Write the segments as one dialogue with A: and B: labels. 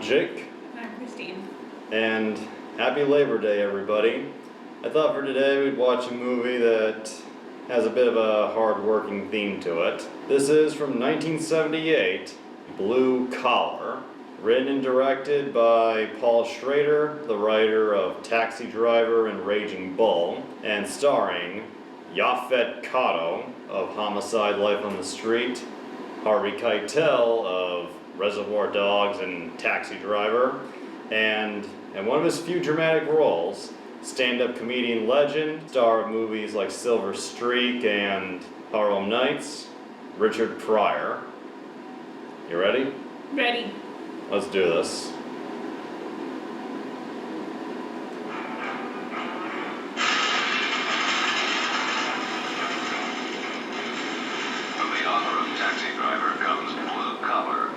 A: Jake.
B: I'm Christine.
A: And happy Labor Day, everybody. I thought for today we'd watch a movie that has a bit of a hard-working theme to it. This is from 1978, Blue Collar, written and directed by Paul Schrader, the writer of Taxi Driver and Raging Bull, and starring Yaphet Kotto of Homicide: Life on the Street, Harvey Keitel of Reservoir Dogs and Taxi Driver, and in one of his few dramatic roles, stand-up comedian legend, star of movies like Silver Streak and Harlem Nights, Richard Pryor. You ready?
B: Ready.
A: Let's do this.
C: From the author of Taxi Driver comes Blue Collar.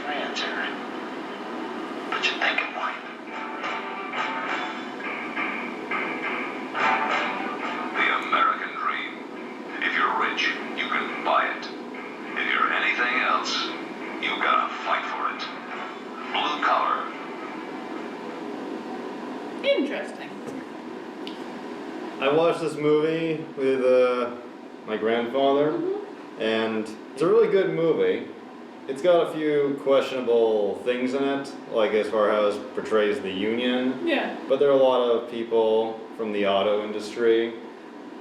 C: Answer. But you think it might. The American dream. If you're rich, you can buy it. If you're anything else, you gotta fight for it. Blue Collar.
B: Interesting.
A: I watched this movie with my grandfather, and it's a really good movie. It's got a few questionable things in it, like as far as how it portrays the union.
B: Yeah.
A: But there are a lot of people from the auto industry,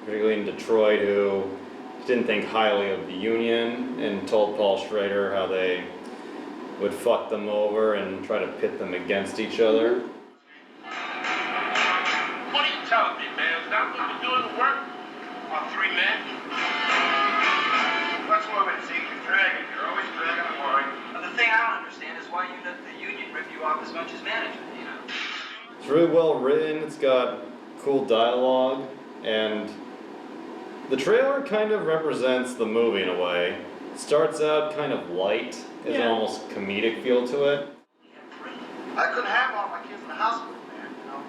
A: particularly in Detroit, who didn't think highly of the union and told Paul Schrader how they would fuck them over and try to pit them against each other.
D: What are you telling me, man? Is that what you're doing the work? On 3 men? Let's move it, see? You're dragging. You're always dragging the line.
E: But the thing I don't understand is why you let the union rip you off as much as management, you know?
A: It's really well written, it's got cool dialogue, and the trailer kind of represents the movie in a way. It starts out kind of light, has an
B: Yeah.
A: almost comedic feel to it.
D: I couldn't have all my kids in the hospital, man. You know,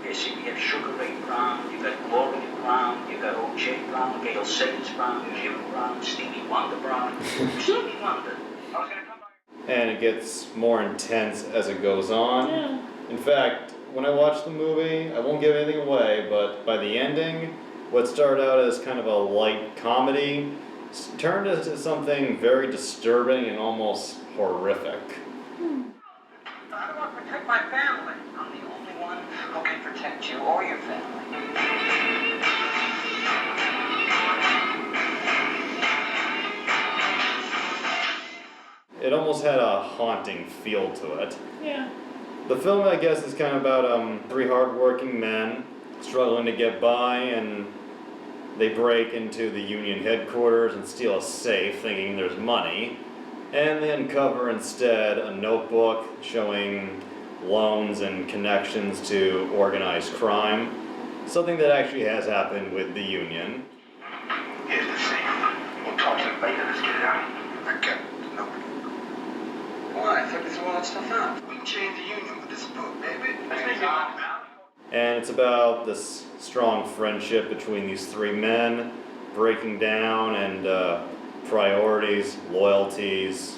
E: You see, we have Sugar Ray Brown, you got Gloria Brown, you got O.J. Brown, Gail Sayers Brown, Jim Brown, Stevie Wonder Brown. Stevie Wonder. I was gonna come by.
A: And it gets more intense as it goes on.
B: Yeah.
A: In fact, when I watched the movie, I won't give anything away, but by the ending, what started out as kind of a light comedy turned into something very disturbing and almost horrific.
E: How do I protect my family? I'm the only one who can protect you or your family.
A: It almost had a haunting feel to it.
B: Yeah.
A: The film, I guess, is kind of about 3 hardworking men struggling to get by, and they break into the union headquarters and steal a safe thinking there's money, and they uncover instead a notebook showing loans and connections to organized crime, something that actually has happened with the union.
D: here's the safe. We'll talk to it later. Let's get it out. I got the number.
E: Why? I thought we threw all that stuff out.
D: We can change the union with this book, baby.
E: Let's make it out.
A: And it's about this strong friendship between these 3 men, breaking down, and priorities, loyalties,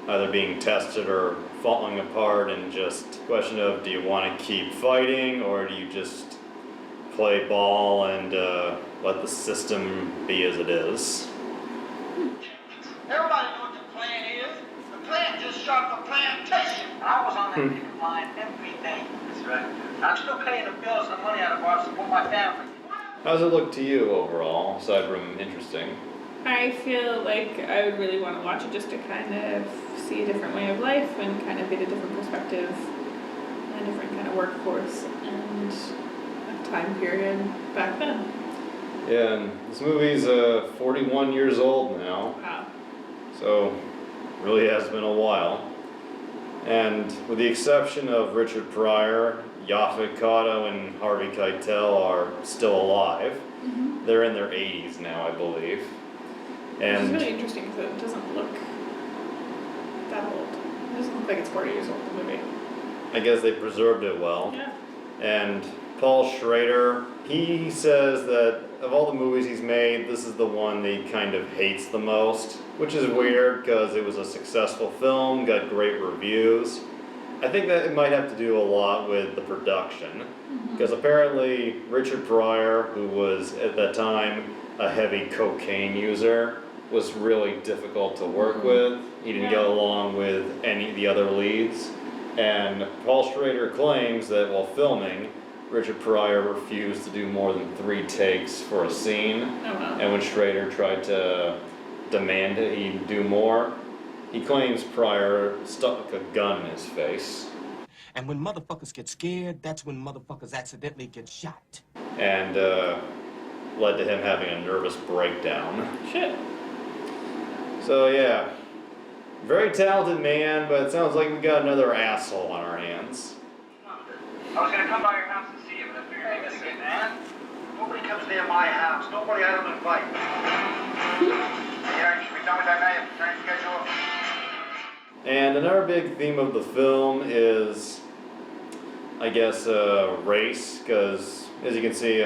A: either being tested or falling apart, and just a question of, do you want to keep fighting, or do you just play ball and let the system be as it is?
D: Everybody knows what the plan is. The plan just shot the plantation.
E: I was on that picket line every day. That's right. I'm still paying the bills and the money out of our to support my family.
A: How does it look to you overall, aside from interesting?
B: I feel like I would really want to watch it just to kind of see a different way of life and kind of get a different perspective, a different kind of workforce and a time period back then.
A: Yeah, and this movie's 41 years old now.
B: Wow.
A: So, really has been a while. And with the exception of Richard Pryor, Yaphet Kotto and Harvey Keitel are still alive. They're in their 80s now, I believe.
B: Which is
A: And
B: really interesting because it doesn't look that old. It doesn't look like it's 40 years old, the movie.
A: I guess they preserved it well.
B: Yeah.
A: And Paul Schrader. He says that of all the movies he's made, this is the one that he kind of hates the most, which is weird because it was a successful film, got great reviews. I think that it might have to do a lot with the production, because apparently Richard Pryor, who was at that time a heavy cocaine user, was really difficult to work with. He didn't get along with any of the other leads. And Paul Schrader claims that while filming, Richard Pryor refused to do more than 3 takes for a scene.
B: Oh, wow.
A: And when Schrader tried to demand that he do more, he claims Pryor stuck a gun in his face.
F: And when motherfuckers get scared, that's when motherfuckers accidentally get shot.
A: And led to him having a nervous breakdown.
B: Shit.
A: So yeah, very talented man, but it sounds like we got another asshole on our hands.
D: I was gonna come by your house and see you, but I figured I listen, man. Nobody comes near my house. Nobody I don't invite. Yeah, should we done with that now? Your train schedule?
A: And another big theme of the film is, I guess, race, because as you can see,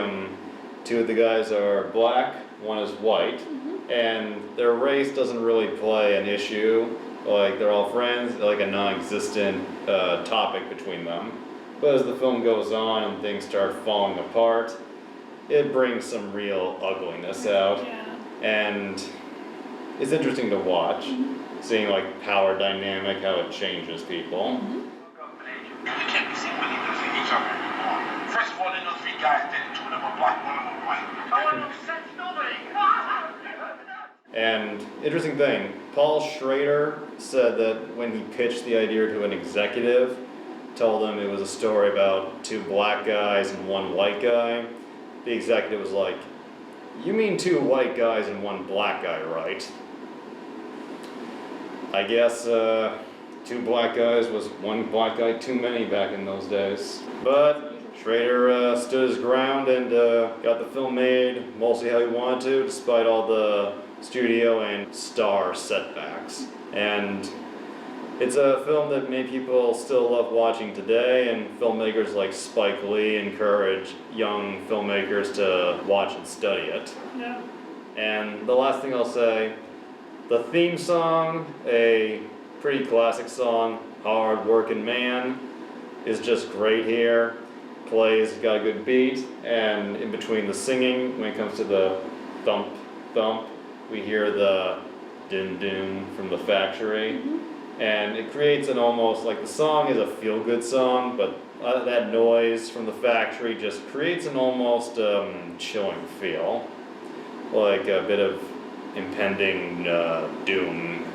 A: 2 of the guys are black, 1 is white, and their race doesn't really play an issue. Like, they're all friends, like a non-existent topic between them. But as the film goes on and things start falling apart, it brings some real ugliness out.
B: Yeah.
A: And it's interesting to watch, seeing like power dynamic, how it changes people.
D: You can't be seen when you lose each other anymore. First of all, they know 3 guys did it. 2 of them were black, 1 of them were white. I want no sense, nobody.
A: And interesting thing, Paul Schrader said that when he pitched the idea to an executive, told him it was a story about 2 black guys and 1 white guy, the executive was like, "You mean 2 white guys and 1 black guy, right?" I guess 2 black guys was 1 black guy too many back in those days. But Schrader stood his ground and got the film made mostly how he wanted to, despite all the studio and star setbacks. And it's a film that many people still love watching today, and filmmakers like Spike Lee encourage young filmmakers to watch and study it.
B: Yeah.
A: And the last thing I'll say, the theme song, a pretty classic song, Hard Workin' Man, is just great here. Plays, got a good beat, and in between the singing, when it comes to the thump, thump, we hear the din din from the factory. And it creates an almost, like the song is a feel-good song, but that noise from the factory just creates an almost chilling feel. Like a bit of impending doom